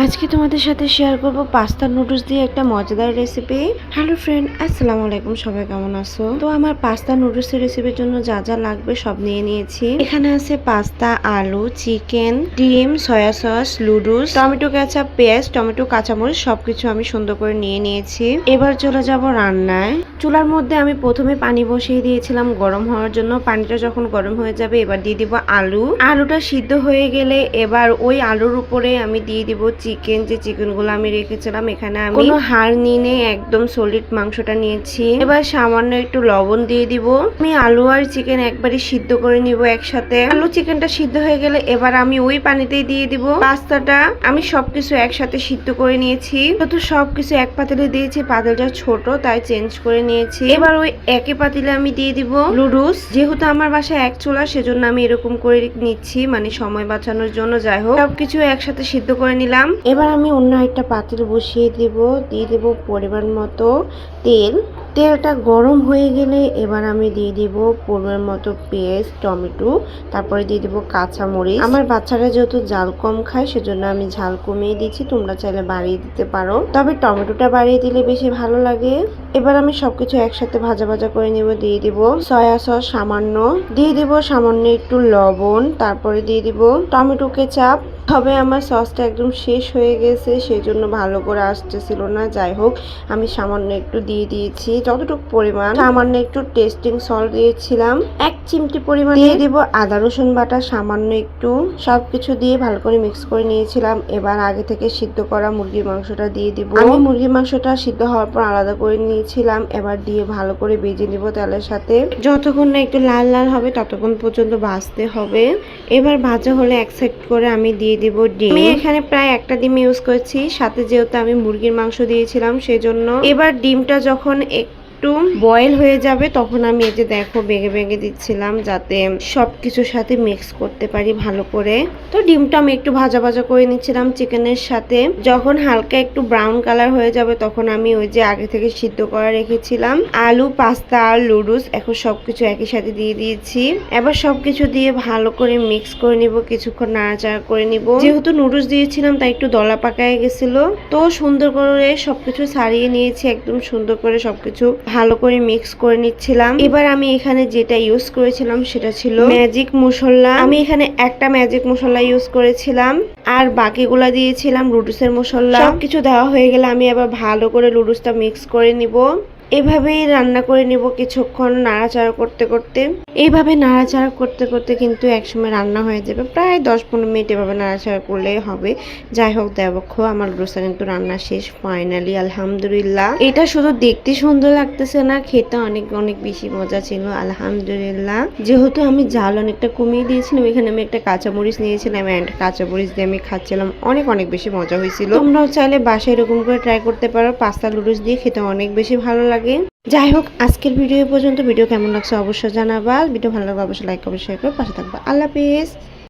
আজকে তোমাদের সাথে শেয়ার করব পাস্তা নুডলস দিয়ে একটা মজাদার রেসিপি। হ্যালো ফ্রেন্ড, আসসালামু আলাইকুম। সবাই কেমন আছো? তো আমার পাস্তা নুডলস এর রেসিপির জন্য যা যা লাগবে সব নিয়ে নিয়েছি। এখানে আছে পাস্তা, আলু, চিকেন, ডিম, soya sauce, noodles, tomato ketchup, পেঁয়াজ, টমেটো, কাঁচামরিচ সবকিছু আমি সুন্দর করে নিয়ে নিয়েছি। এবার চলে যাব রান্নায়। চুলার মধ্যে আমি প্রথমে পানি বসিয়ে দিয়েছিলাম গরম হওয়ার জন্য। পানিটা যখন গরম হয়ে যাবে এবার দিয়ে দিব আলু। আলুটা সিদ্ধ হয়ে গেলে এবার ওই আলুর উপরে আমি দিয়ে দিব চিকেন। যে চিকেন গুলো আমি রেখেছিলাম, এখানে আমি কোনো হাড় নিয়ে একদম সলিড মাংসটা নিয়েছি। এবার সামান্য একটু লবণ দিয়ে দিব। আমি আলু আর চিকেন একবারে সিদ্ধ করে নিব একসাথে। আলু চিকেনটা সিদ্ধ হয়ে গেলে এবার আমি ওই পানিতেই দিয়ে দিব পাস্তাটা। আমি সবকিছু একসাথে সিদ্ধ করে নিয়েছি, যেহেতু সবকিছু এক পাতিলে দিয়েছি, পাতিলটা ছোট তাই চেঞ্জ করে নিয়েছি। এবার ওই একই পাতিলে আমি দিয়ে দিব নুডলস। যেহেতু আমার বাসায় এক চুলা, সেজন্য আমি এরকম করে নিচ্ছি, মানে সময় বাঁচানোর জন্য। যাই হোক, সবকিছু একসাথে সিদ্ধ করে নিলাম। এবার আমি অন্য একটা পাতিল বসিয়ে দিয়ে দেব পরিমাণ মতো তেল। তেলটা গরম হয়ে গেলে এবার আমি দিয়ে দিব পরিমাণ মতো পেঁয়াজ, টমেটো, তারপরে দিয়ে দিব কাঁচামরিচ। আমার বাচ্চারা যেহেতু ঝাল কম খায়, সেজন্য আমি ঝাল কমিয়ে দিচ্ছি। তোমরা চাইলে বাড়িয়ে দিতে পারো, তবে টমেটোটা বাড়িয়ে দিলে বেশি ভালো লাগে। এবার আমি সবকিছু একসাথে ভাজা ভাজা করে নিব। দিয়ে দিব সয়া সস সামান্য, দিয়ে দিব সামান্য একটু লবণ, তারপরে দিয়ে দিব টমেটো কেচাপ। তবে আমার সসটা একদম শেষ হয়ে গেছে, সেজন্য ভালো করে আসতেছিল না। যাই হোক, আমি সামান্য একটু দিয়ে দিয়েছি, যতটুকু পরিমাণ। সামান্য একটু টেস্টিং সল্ট দিয়েছিলাম, 1 চিমটি পরিমাণ। দিয়ে দিব আদা রসুন বাটা সামান্য একটু। সবকিছু দিয়ে ভালো করে মিক্স করে নিয়েছিলাম। এবার আগে থেকে সিদ্ধ করা মুরগির মাংসটা দিয়ে দিব। আমি মুরগির মাংসটা সিদ্ধ হওয়ার পর আলাদা করে নিয়েছিলাম। এবার দিয়ে ভালো করে ভেজে নিব তেলের সাথে। যতক্ষণ না একটু লাল লাল হবে ততক্ষণ পর্যন্ত ভাজতে হবে। এবার ভাজা হলে এক সাইড করে আমি দিয়ে দিব ডিম। আমি এখানে প্রায় একটা ডিম ইউজ করেছি, সাথে যেহেতু আমি মুরগির মাংস দিয়েছিলাম সেজন্য। এবার ডিমটা যখন একটু বয়েল হয়ে যাবে তখন আমি এই যে দেখো ভেঙে ভেঙে দিচ্ছিলাম, যাতে সবকিছুর সাথে মিক্স করতে পারি ভালো করে। তো ডিমটা আমি একটু ভাজা ভাজা করে নিচ্ছিলাম চিকেনের সাথে। যখন হালকা একটু ব্রাউন কালার হয়ে যাবে তখন আমি ওই যে আগে থেকে সিদ্ধ করা রেখেছিলাম আলু, পাস্তা আর নুডলস এখন সবকিছু একই সাথে দিয়ে দিয়েছি। এবার সবকিছু দিয়ে ভালো করে মিক্স করে নিব, কিছুক্ষণ নাড়াচাড়া করে নিব। যেহেতু নুডলস দিয়েছিলাম তাই একটু দলা পাকায় গেছিল, তো সুন্দর করে সবকিছু ছাড়িয়ে নিয়েছি। একদম সুন্দর করে সবকিছু ভালো করে মিক্স করে নিচ্ছিলাম। এবার আমি এখানে যেটা ইউজ করেছিলাম সেটা ছিল ম্যাজিক মশলা। আমি এখানে একটা ম্যাজিক মশলা ইউজ করেছিলাম, আর বাকিগুলা দিয়েছিলাম নুডলসের মশলা। সবকিছু দেওয়া হয়ে গেলে আমি আবার ভালো করে নুডলসটা মিক্স করে নিব। এভাবেই রান্না করে নিব কিছুক্ষণ নাড়াচাড়া করতে করতে। এইভাবে নাড়াচাড়া করতে করতে কিন্তু একসময় রান্না হয়ে যাবে, প্রায় 10-15 মিনিট এভাবে নাড়াচাড়া করলেই হবে। যাই হোক, দেখো আমার নুডলসটা কিন্তু রান্না শেষ ফাইনালি, আলহামদুলিল্লাহ। এটা শুধু দেখতে সুন্দর লাগতেছে না, খেতে অনেক অনেক বেশি মজা ছিল আলহামদুলিল্লাহ। যেহেতু আমি ঝাল অনেকটা কমিয়ে দিয়েছিলাম, এখানে আমি একটা কাঁচামরিচ নিয়েছিলাম, অ্যান্ড কাঁচামরিচ দিয়ে আমি খাচ্ছিলাম, অনেক অনেক বেশি মজা হয়েছিল। তোমরাও চাইলে বাসায় এরকম করে ট্রাই করতে পারো, পাস্তা নুডলস দিয়ে খেতে অনেক বেশি ভালো লাগে। যাই হোক, আজকের ভিডিও পর্যন্ত। ভিডিও কেমন লাগছে অবশ্যই জানাবা। ভিডিও ভালো লাগবে অবশ্যই লাইক করবে, শেয়ার করে পাশে থাকবা। আল্লাহ হাফেজ।